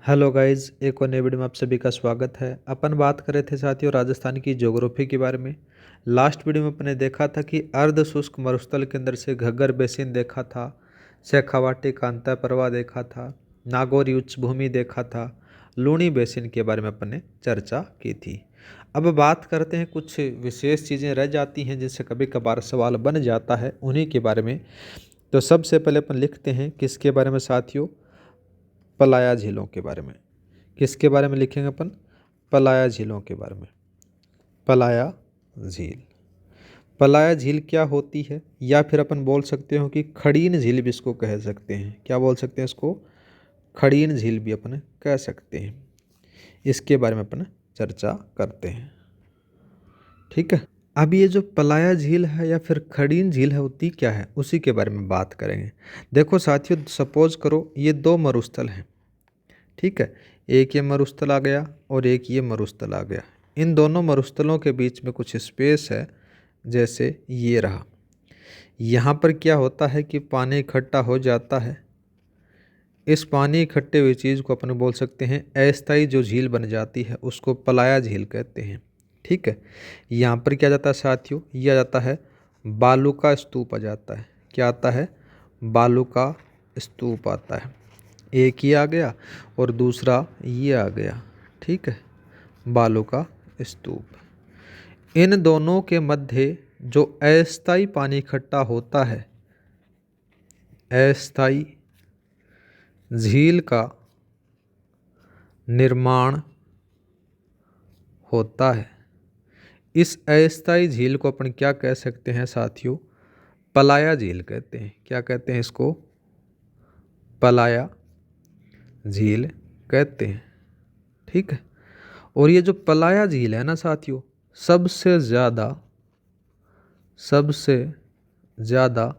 Hello guys, एक और नए वीडियो में आप सभी का स्वागत है। अपन बात कर रहे थे साथियों राजस्थान की ज्योग्राफी के बारे में। लास्ट वीडियो में अपने देखा था कि अर्ध शुष्क मरुस्थल के अंदर से घग्गर बेसिन देखा था, शेखावाटी कांता प्रवाह देखा था, नागौरी उच्च भूमि देखा था, लूणी बेसिन के बारे में अपन ने चर्चा की थी। अब बात करते हैं, कुछ विशेष चीज़ें रह जाती हैं जिनसे कभी कभार सवाल बन जाता है, उन्हीं के बारे में। तो सबसे पहले अपन लिखते हैं किसके बारे में साथियों, पलाया झीलों के बारे में। किसके बारे में लिखेंगे अपन, पलाया झीलों के बारे में। पलाया झील, पलाया झील क्या होती है, या फिर अपन बोल सकते हो कि खड़ीन झील भी इसको कह सकते हैं। क्या बोल सकते हैं इसको, खड़ीन झील भी अपन कह सकते हैं। इसके बारे में अपन चर्चा करते हैं, ठीक है। अब ये जो पलाया झील है या फिर खड़ीन झील है, होती क्या है उसी के बारे में बात करेंगे। देखो साथियों, सपोज करो ये दो मरुस्थल हैं, ठीक है। एक ये मरुस्थल आ गया और एक ये मरुस्थल आ गया। इन दोनों मरुस्थलों के बीच में कुछ स्पेस है, जैसे ये रहा। यहाँ पर क्या होता है कि पानी इकट्ठा हो जाता है। इस पानी इकट्ठे हुई चीज़ को अपन बोल सकते हैं अस्थायी जो झील बन जाती है उसको पलाया झील कहते हैं, ठीक है। यहाँ पर क्या जाता है साथियों, ये आ जाता है बालू का स्तूप आ जाता है। क्या आता है, बालू का स्तूप आता है। एक ही आ गया और दूसरा ये आ गया, ठीक है, बालू का स्तूप। इन दोनों के मध्य जो अस्थायी पानी इकट्ठा होता है, अस्थायी झील का निर्माण होता है। इस अस्थायी झील को अपन क्या कह सकते हैं साथियों, पलाया झील कहते हैं। क्या कहते हैं इसको, पलाया झील कहते हैं, ठीक है। और ये जो पलाया झील है ना साथियों, सबसे ज़्यादा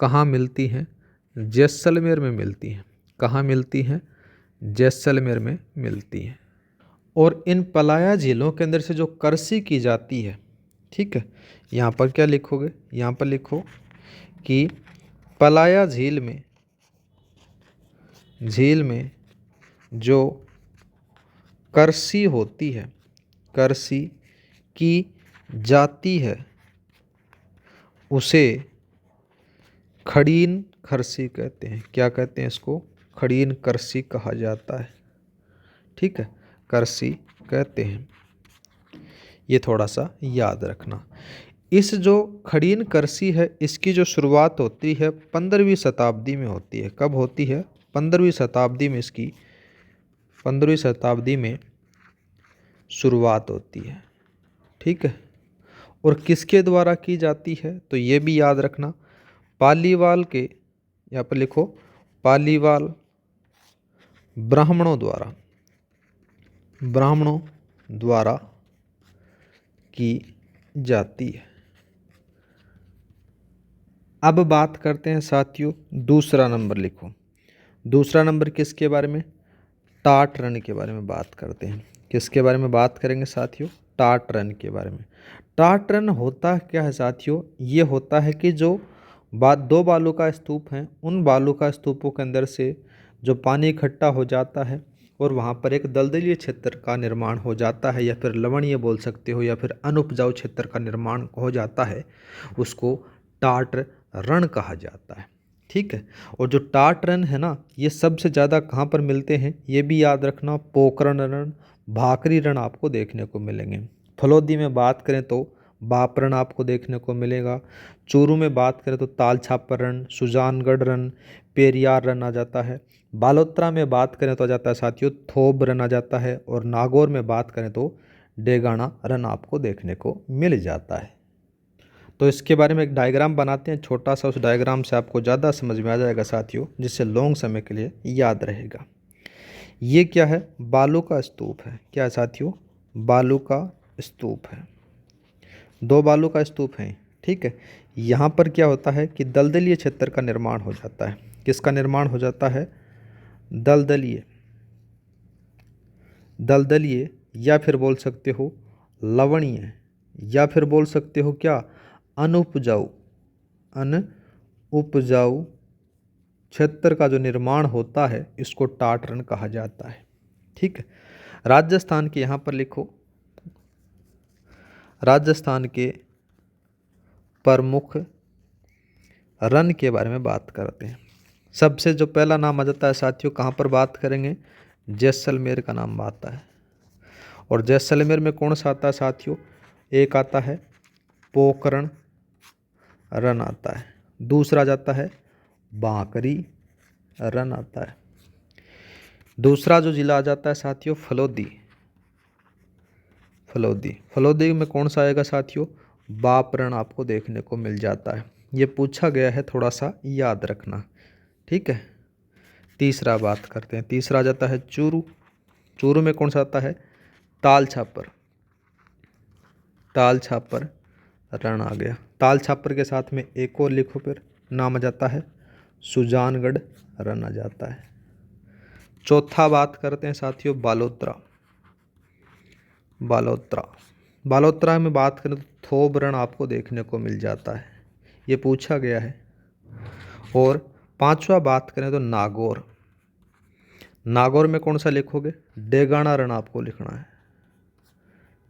कहाँ मिलती हैं, जैसलमेर में मिलती हैं। कहाँ मिलती हैं, जैसलमेर में मिलती हैं। और इन पलाया झीलों के अंदर से जो कृषि की जाती है, ठीक है, यहाँ पर क्या लिखोगे, यहाँ पर लिखो कि पलाया झील में जो कृषि होती है, कृषि की जाती है, उसे खड़ीन कृषि कहते हैं। क्या कहते हैं इसको, खड़ीन कृषि कहा जाता है, ठीक है, कृषि कहते हैं। ये थोड़ा सा याद रखना। इस जो खड़ीन कृषि है, इसकी जो शुरुआत होती है 15वीं शताब्दी में होती है। कब होती है, 15वीं शताब्दी में इसकी 15वीं शताब्दी में शुरुआत होती है, ठीक है। और किसके द्वारा की जाती है, तो ये भी याद रखना, पालीवाल के, यहाँ पर लिखो पालीवाल ब्राह्मणों द्वारा की जाती है। अब बात करते हैं साथियों, दूसरा नंबर लिखो। दूसरा नंबर किसके बारे में, टाट रण के बारे में बात करते हैं। किसके बारे में बात करेंगे साथियों, टाट रण के बारे में। टाट रण होता क्या है साथियों, ये होता है कि जो दो बालू का स्तूप हैं, उन बालू का स्तूपों के अंदर से जो पानी इकट्ठा हो जाता है और वहाँ पर एक दलदलीय क्षेत्र का निर्माण हो जाता है, या फिर लवणीय बोल सकते हो, या फिर अनुपजाऊ क्षेत्र का निर्माण हो जाता है, उसको टाट रण कहा जाता है, ठीक है। और जो टाट रण है ना, ये सबसे ज़्यादा कहाँ पर मिलते हैं, ये भी याद रखना, पोखरण रण, भाकरी रण आपको देखने को मिलेंगे। फलोदी में बात करें तो बाप रण आपको देखने को मिलेगा। चूरू में बात करें तो ताल छापर रण, सुजानगढ़ रण, पेरियार रण आ जाता है। बालोतरा में बात करें तो आ जाता है साथियों थोब रण आ जाता है। और नागौर में बात करें तो डेगाना रण आपको देखने को मिल जाता है। तो इसके बारे में एक डायग्राम बनाते हैं छोटा सा, उस डायग्राम से आपको ज़्यादा समझ में आ जाएगा साथियों, जिससे लॉन्ग समय के लिए याद रहेगा। ये क्या है, बालू का स्तूप है। क्या है साथियों, बालू का स्तूप है। दो बालू का स्तूप है, ठीक है। यहाँ पर क्या होता है कि दलदलीय क्षेत्र का निर्माण हो जाता है। किसका निर्माण हो जाता है, दलदलीय, दलदलीय, या फिर बोल सकते हो लवणीय, या फिर बोल सकते हो क्या, अनुपजाऊ, अनुपजाऊ क्षेत्र का जो निर्माण होता है, इसको टाट रण कहा जाता है, ठीक है। राजस्थान के यहाँ पर लिखो, राजस्थान के प्रमुख रन के बारे में बात करते हैं। सबसे जो पहला नाम आ जाता है साथियों, कहाँ पर बात करेंगे, जैसलमेर का नाम आता है। और जैसलमेर में कौन सा आता है साथियों, एक आता है पोखरण रन आता है, दूसरा जाता है बांकरी रन आता है, दूसरा जो जिला आ जाता है साथियों फलोदी। फलोदी में कौन सा आएगा साथियों, बाप रण आपको देखने को मिल जाता है। ये पूछा गया है, थोड़ा सा याद रखना, ठीक है। तीसरा बात करते हैं, तीसरा आ जाता है चूरू। चूरू में कौन सा आता है, ताल छापर रण आ गया। ताल छापर के साथ में एक और लिखो, फिर नाम आ जाता है सुजानगढ़ रन आ जाता है। चौथा बात करते हैं साथियों बालोतरा में बात करें तो थोब रण आपको देखने को मिल जाता है, ये पूछा गया है। और पांचवा बात करें तो नागौर में कौन सा लिखोगे, डेगाना रण आपको लिखना है,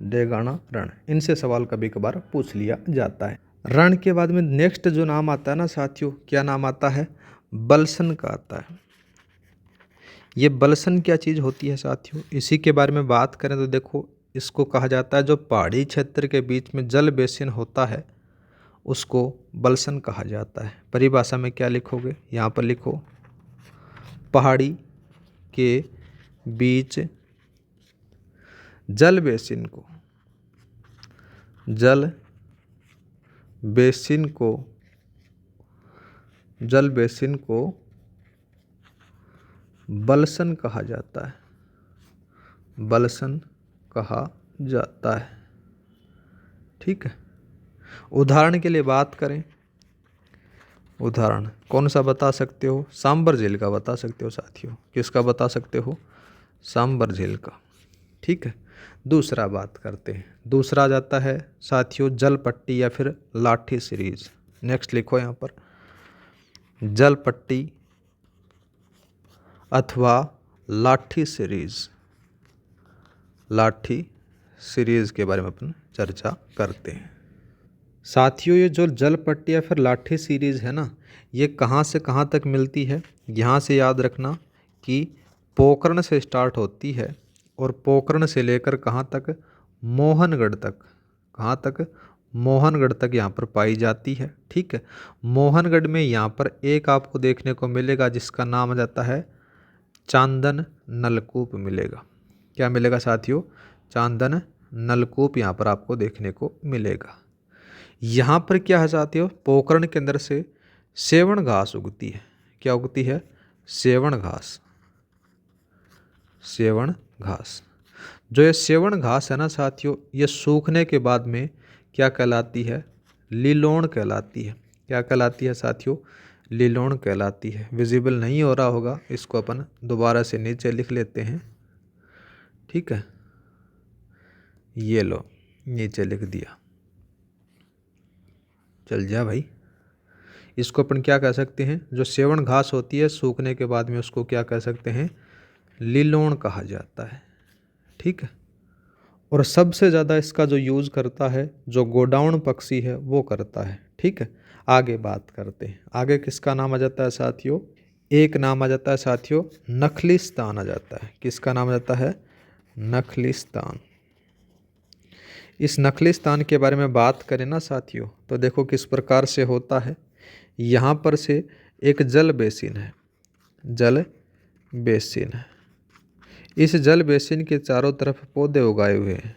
डेगाना रण। इनसे सवाल कभी कभार पूछ लिया जाता है। रण के बाद में नेक्स्ट जो नाम आता है ना साथियों, क्या नाम आता है, बलसन का आता है। ये बलसन क्या चीज़ होती है साथियों, इसी के बारे में बात करें तो देखो, इसको कहा जाता है जो पहाड़ी क्षेत्र के बीच में जल बेसिन होता है उसको बलसन कहा जाता है। परिभाषा में क्या लिखोगे, यहाँ पर लिखो, पहाड़ी के बीच जल बेसिन को बलसन कहा जाता है, ठीक है। उदाहरण के लिए बात करें, उदाहरण कौन सा बता सकते हो, सांबर झील का बता सकते हो साथियों। किसका बता सकते हो, सांबर झील का, ठीक है। दूसरा बात करते हैं, दूसरा जाता है साथियों जल पट्टी या फिर लाठी सीरीज। नेक्स्ट लिखो यहाँ पर, जल पट्टी अथवा लाठी सीरीज के बारे में अपन चर्चा करते हैं। साथियों ये जो जल पट्टी या फिर लाठी सीरीज है ना, ये कहाँ से कहाँ तक मिलती है, यहाँ से याद रखना कि पोखरण से स्टार्ट होती है और पोखरण से लेकर कहाँ तक, मोहनगढ़ तक यहाँ पर पाई जाती है, ठीक है। मोहनगढ़ में यहाँ पर एक आपको देखने को मिलेगा जिसका नाम आ जाता है चांदन नलकूप मिलेगा। क्या मिलेगा साथियों, चांदन नलकूप यहाँ पर आपको देखने को मिलेगा। यहाँ पर क्या है साथियों, पोखरण के अंदर से सेवण घास उगती है। क्या उगती है, सेवण घास। जो ये सेवण घास है ना साथियों, ये सूखने के बाद में क्या कहलाती है, लीलोण कहलाती है। क्या कहलाती है साथियों, लीलोण कहलाती है। विजिबल नहीं हो रहा होगा, इसको अपन दोबारा से नीचे लिख लेते हैं, ठीक है। ये लो नीचे लिख दिया, चल जा भाई। इसको अपन क्या कह सकते हैं, जो सेवण घास होती है सूखने के बाद में उसको क्या कह सकते हैं, लीलोण कहा जाता है, ठीक है। और सबसे ज़्यादा इसका जो यूज़ करता है, जो गोडाउन पक्षी है वो करता है, ठीक है। आगे बात करते हैं, आगे किसका नाम आ जाता है साथियों, एक नाम आ जाता है साथियों नखलिस्तान आ जाता है। किसका नाम आ जाता है, नखलिस्तान। इस नखलिस्तान के बारे में बात करें ना साथियों, तो देखो किस प्रकार से होता है। यहाँ पर से एक जल बेसिन है, इस जल बेसिन के चारों तरफ पौधे उगाए हुए हैं,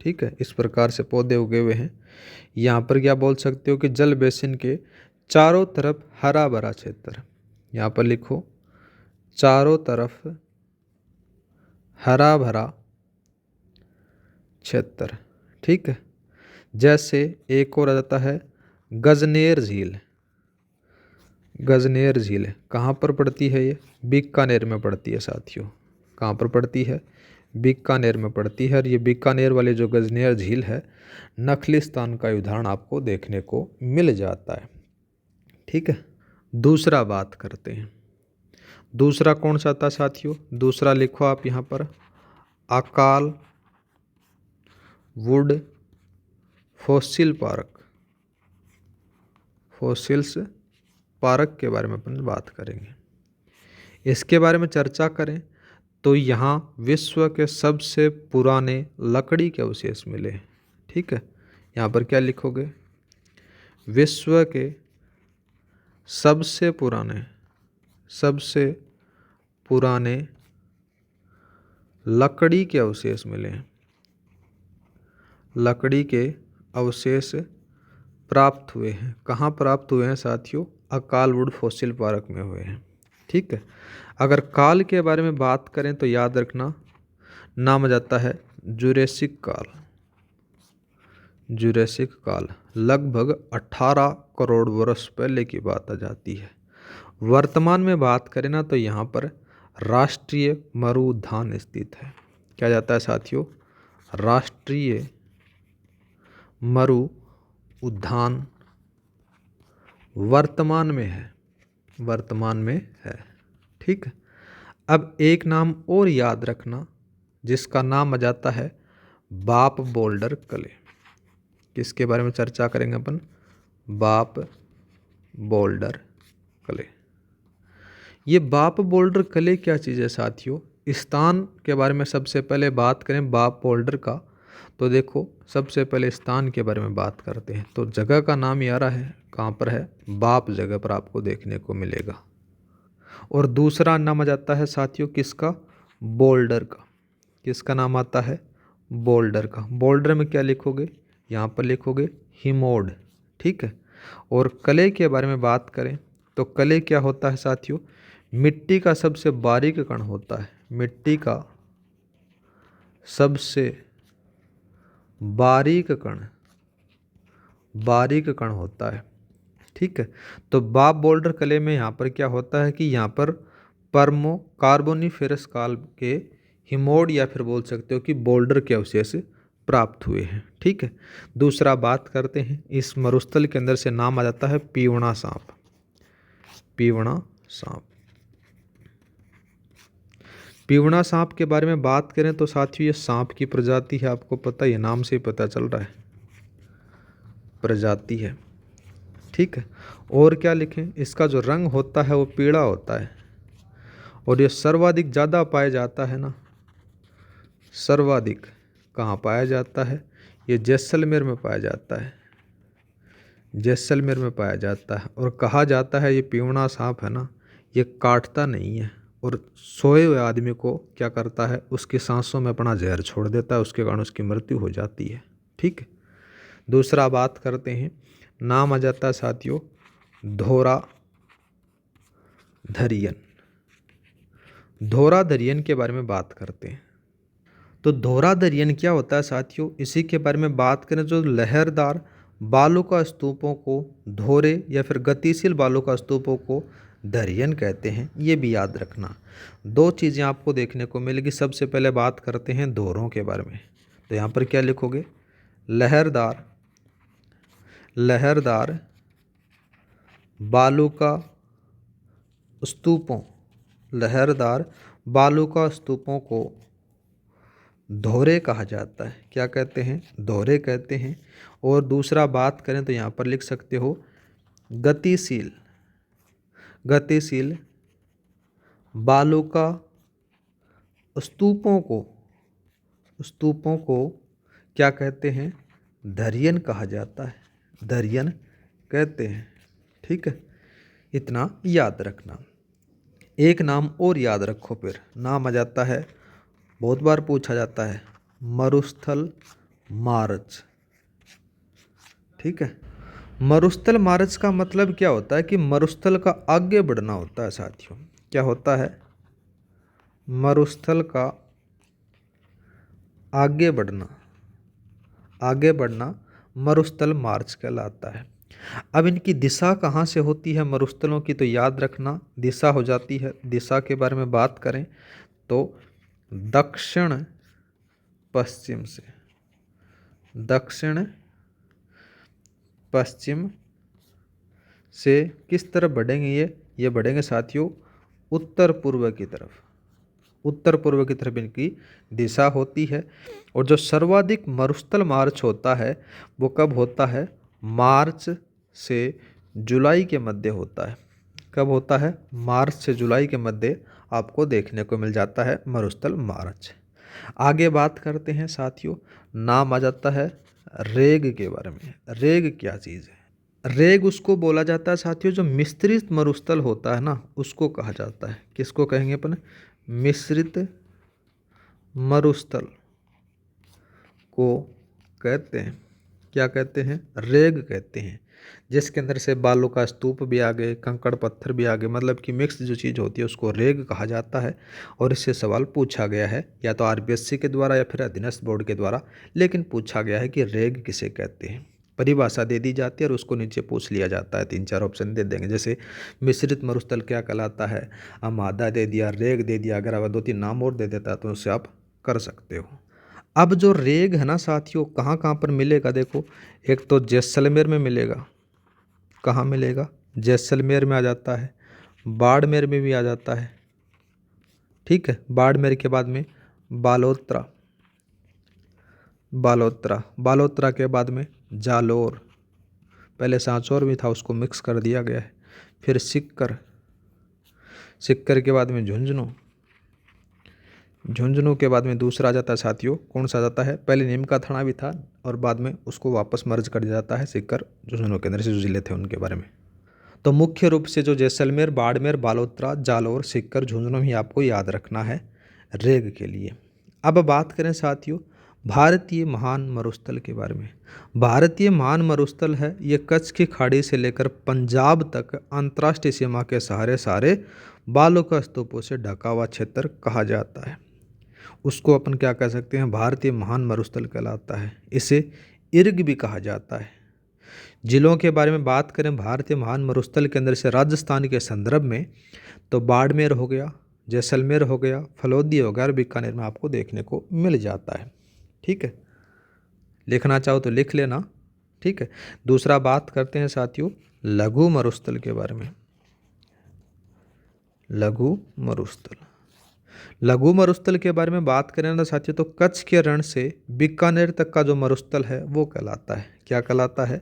ठीक है। इस प्रकार से पौधे उगे हुए हैं। यहाँ पर क्या बोल सकते हो कि जल बेसिन के चारों तरफ हरा भरा क्षेत्र। यहाँ पर लिखो, चारों तरफ हरा भरा क्षेत्र, ठीक है। जैसे एक और आ जाता है गजनेर झील कहाँ पर पड़ती है, ये बीकानेर में पड़ती है साथियों। कहाँ पर पड़ती है, बीकानेर में पड़ती है। और ये बीकानेर वाली जो गजनेर झील है, नखलिस्तान का उदाहरण आपको देखने को मिल जाता है, ठीक है। दूसरा बात करते हैं, दूसरा कौन सा था साथियों? दूसरा लिखो आप यहाँ पर, अकाल would fossil park. Fossils park के बारे में अपन बात करेंगे। इसके बारे में चर्चा करें तो यहाँ विश्व के सबसे पुराने लकड़ी के अवशेष मिले हैं। ठीक है, यहाँ पर क्या लिखोगे? विश्व के सबसे पुराने लकड़ी के अवशेष मिले हैं। लकड़ी के अवशेष प्राप्त हुए हैं। कहाँ प्राप्त हुए हैं साथियों? अकाल वुड फॉसिल पार्क में हुए हैं। ठीक है, अगर काल के बारे में बात करें तो याद रखना नाम आ जाता है जुरेसिक काल। जुरेसिक काल लगभग 18 करोड़ वर्ष पहले की बात आ जाती है। वर्तमान में बात करें ना तो यहाँ पर राष्ट्रीय मरु उद्यान स्थित है। क्या जाता है साथियों? राष्ट्रीय मरु उद्यान वर्तमान में है। ठीक है, अब एक नाम और याद रखना जिसका नाम आ जाता है बाप बोल्डर कले। किसके बारे में चर्चा करेंगे अपन? बाप बोल्डर कले। ये बाप बोल्डर कले क्या चीज़ है साथियों? स्थान के बारे में सबसे पहले बात करें बाप बोल्डर का तो देखो सबसे पहले स्थान के बारे में बात करते हैं तो जगह का नाम यारा है, कहाँ पर है? बाप जगह पर आपको देखने को मिलेगा। और दूसरा नाम आ जाता है साथियों किसका? बोल्डर का। किसका नाम आता है? बोल्डर का। बोल्डर में क्या लिखोगे? यहाँ पर लिखोगे हिमोड। ठीक है, और कले के बारे में बात करें तो कले क्या होता है साथियों? मिट्टी का सबसे बारीक कण होता है। मिट्टी का सबसे बारीक कण होता है। ठीक है, तो बाप बोल्डर कले में यहाँ पर क्या होता है कि यहाँ पर पर्मो कार्बोनिफेरस काल के हिमोड या फिर बोल सकते हो कि बोल्डर के अवशेष प्राप्त हुए हैं। ठीक है, दूसरा बात करते हैं इस मरुस्थल के अंदर से नाम आ जाता है पीवड़ा सांप। पीवड़ा सांप। पीवड़ा सांप के बारे में बात करें तो साथियों ये सांप की प्रजाति है। आपको पता है, ये नाम से ही पता चल रहा है, प्रजाति है। ठीक है, और क्या लिखें? इसका जो रंग होता है वो पीला होता है और ये सर्वाधिक ज़्यादा पाया जाता है ना। सर्वाधिक कहाँ पाया जाता है? ये जैसलमेर में पाया जाता है। जैसलमेर में पाया जाता है और कहा जाता है ये पीवड़ा सांप है ना, ये काटता नहीं है और सोए हुए आदमी को क्या करता है? उसकी सांसों में अपना जहर छोड़ देता है, उसके कारण उसकी मृत्यु हो जाती है। ठीक है, दूसरा बात करते हैं, नाम आ जाता है साथियों धोरा धरियन। धोरा धरियन के बारे में बात करते हैं तो धोरा धरियन क्या होता है साथियों? इसी के बारे में बात करें जो लहरदार बालू का स्तूपों को धोरे या फिर गतिशील बालू का स्तूपों को धरियन कहते हैं। ये भी याद रखना। दो चीज़ें आपको देखने को मिलेगी। सबसे पहले बात करते हैं धोरों के बारे में तो यहाँ पर क्या लिखोगे? लहरदार बालू का स्तूपों। लहरदार बालू का स्तूपों को धोरे कहा जाता है। क्या कहते हैं? धोरे कहते हैं। और दूसरा बात करें तो यहाँ पर लिख सकते हो गतिशील बालू का स्तूपों को क्या कहते हैं? धरियन कहा जाता है। धरियन कहते हैं। ठीक है, इतना याद रखना। एक नाम और याद रखो, फिर नाम आ जाता है, बहुत बार पूछा जाता है, मरुस्थल मार्च। ठीक है, मरुस्थल मार्च का मतलब क्या होता है कि मरुस्थल का आगे बढ़ना होता है साथियों। क्या होता है? मरुस्थल का आगे बढ़ना मरुस्थल मार्च कहलाता है। अब इनकी दिशा कहाँ से होती है मरुस्थलों की? तो याद रखना दिशा हो जाती है। दिशा के बारे में बात करें तो दक्षिण पश्चिम से किस तरफ बढ़ेंगे? ये बढ़ेंगे साथियों उत्तर पूर्व की तरफ, उत्तर पूर्व की तरफ इनकी दिशा होती है। और जो सर्वाधिक मरुस्थल मार्च होता है वो कब होता है? मार्च से जुलाई के मध्य होता है। कब होता है? मार्च से जुलाई के मध्य आपको देखने को मिल जाता है मरुस्थल मार्च। आगे बात करते हैं साथियों, नाम आ जाता है रेग के बारे में। रेग क्या चीज़ है? रेग उसको बोला जाता है साथियों जो मिश्रित मरुस्थल होता है ना, उसको कहा जाता है। किसको कहेंगे अपन? मिश्रित मरुस्थल को कहते हैं, क्या कहते हैं? रेग कहते हैं। जिसके अंदर से बालू का स्तूप भी आ गए, कंकड़ पत्थर भी आ गए, मतलब कि मिक्स जो चीज़ होती है उसको रेग कहा जाता है। और इससे सवाल पूछा गया है या तो आरपीएससी के द्वारा या फिर अधीनस्थ बोर्ड के द्वारा, लेकिन पूछा गया है कि रेग किसे कहते हैं। परिभाषा दे दी जाती है और उसको नीचे पूछ लिया जाता है। 3-4 ऑप्शन दे देंगे, जैसे मिश्रित मरुस्थल क्या कहलाता है, अमादा दे दिया, रेग दे दिया। अगर आप 2-3 नाम और दे देता तो उससे आप कर सकते हो। अब जो रेग है ना साथियों, कहाँ कहाँ पर मिलेगा? देखो, एक तो जैसलमेर में मिलेगा। कहाँ मिलेगा? जैसलमेर में आ जाता है, बाड़मेर में भी आ जाता है। ठीक है, बाड़मेर के बाद में बालोतरा, बालोतरा, बालोतरा के बाद में जालोर, पहले सांचौर भी था उसको मिक्स कर दिया गया है। फिर सिक्कर, सिक्कर के बाद में झुंझुनू, झुंझुनू के बाद में दूसरा आ जाता है साथियों, कौन सा आ जाता है? पहले नीम का थाना भी था और बाद में उसको वापस मर्ज कर दिया जाता है सिक्कर झुंझुनू के अंदर से जो जिले थे उनके बारे में। तो मुख्य रूप से जो जैसलमेर, बाड़मेर, बालोतरा, जालौर, सिक्कर, झुंझुनू ही आपको याद रखना है रेग के लिए। अब बात करें साथियों भारतीय महान मरुस्थल के बारे में। भारतीय महान मरुस्थल है ये कच्छ की खाड़ी से लेकर पंजाब तक अंतर्राष्ट्रीय सीमा के सहारे सारे बालू का स्तूपों से ढका हुआ क्षेत्र कहा जाता है। उसको अपन क्या कह सकते हैं? भारतीय महान मरुस्थल कहलाता है। इसे इर्ग भी कहा जाता है। जिलों के बारे में बात करें भारतीय महान मरुस्थल के अंदर से राजस्थान के संदर्भ में, तो बाड़मेर हो गया, जैसलमेर हो गया, फलोदी हो गया और बीकानेर में आपको देखने को मिल जाता है। ठीक है, लिखना चाहो तो लिख लेना। ठीक है, दूसरा बात करते हैं साथियों लघु मरुस्थल के बारे में। लघु मरुस्थल, लघु मरुस्थल के बारे में बात करें ना साथियों, तो कच्छ के रण से बीकानेर तक का जो मरुस्थल है वो कहलाता है। क्या कहलाता है?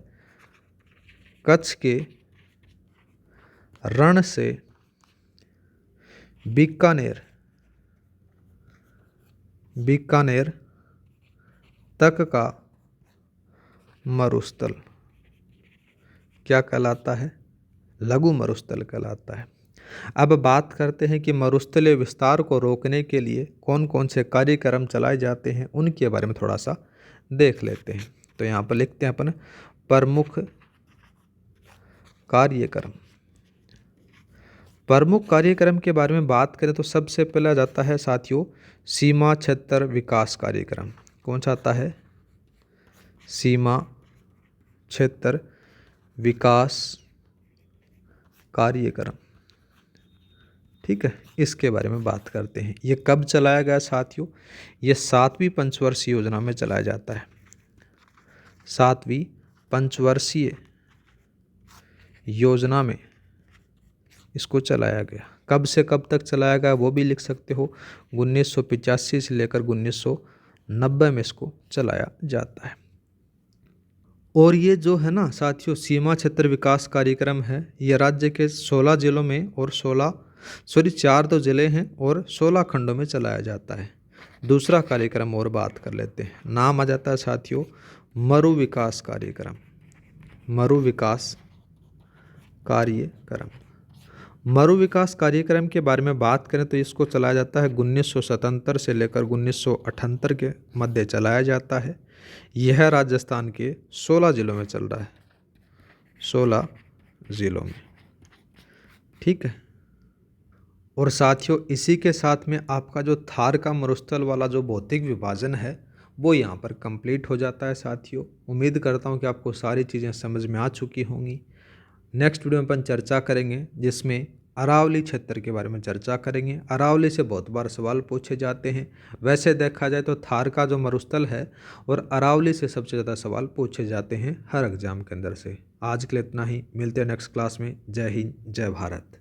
कच्छ के रण से बीकानेर, बीकानेर तक का मरुस्थल क्या कहलाता है? लघु मरुस्थल कहलाता है। अब बात करते हैं कि मरुस्थलीय विस्तार को रोकने के लिए कौन कौन से कार्यक्रम चलाए जाते हैं, उनके बारे में थोड़ा सा देख लेते हैं। तो यहाँ पर लिखते हैं अपन प्रमुख कार्यक्रम। प्रमुख कार्यक्रम के बारे में बात करें तो सबसे पहला जाता है साथियों सीमा क्षेत्र विकास कार्यक्रम। कौन सा आता है? सीमा क्षेत्र विकास कार्यक्रम। ठीक है, इसके बारे में बात करते हैं। ये कब चलाया गया साथियों? ये 7वीं पंचवर्षीय योजना में चलाया जाता है। 7वीं पंचवर्षीय योजना में इसको चलाया गया। कब से कब तक चलाया गया वो भी लिख सकते हो। 1985 से लेकर 1990 में इसको चलाया जाता है। और ये जो है ना साथियों सीमा क्षेत्र विकास कार्यक्रम है, ये राज्य के 16 जिलों में और 4 तो जिले हैं और 16 खंडों में चलाया जाता है। दूसरा कार्यक्रम और बात कर लेते हैं, नाम आ जाता है साथियों मरु विकास कार्यक्रम। मरु विकास कार्यक्रम, मरु विकास कार्यक्रम के बारे में बात करें तो इसको चलाया जाता है 1977 से लेकर 1978 के मध्य चलाया जाता है। यह राजस्थान के 16 जिलों में चल रहा है, 16 जिलों में। ठीक है, और साथियों इसी के साथ में आपका जो थार का मरुस्थल वाला जो भौतिक विभाजन है वो यहाँ पर कंप्लीट हो जाता है साथियों। उम्मीद करता हूँ कि आपको सारी चीज़ें समझ में आ चुकी होंगी। नेक्स्ट वीडियो में अपन चर्चा करेंगे जिसमें अरावली क्षेत्र के बारे में चर्चा करेंगे। अरावली से बहुत बार सवाल पूछे जाते हैं। वैसे देखा जाए तो थार का जो मरुस्थल है और अरावली से सबसे ज़्यादा सवाल पूछे जाते हैं हर एग्जाम के अंदर से। आज के लिए इतना ही, मिलते हैं नेक्स्ट क्लास में। जय हिंद, जय भारत।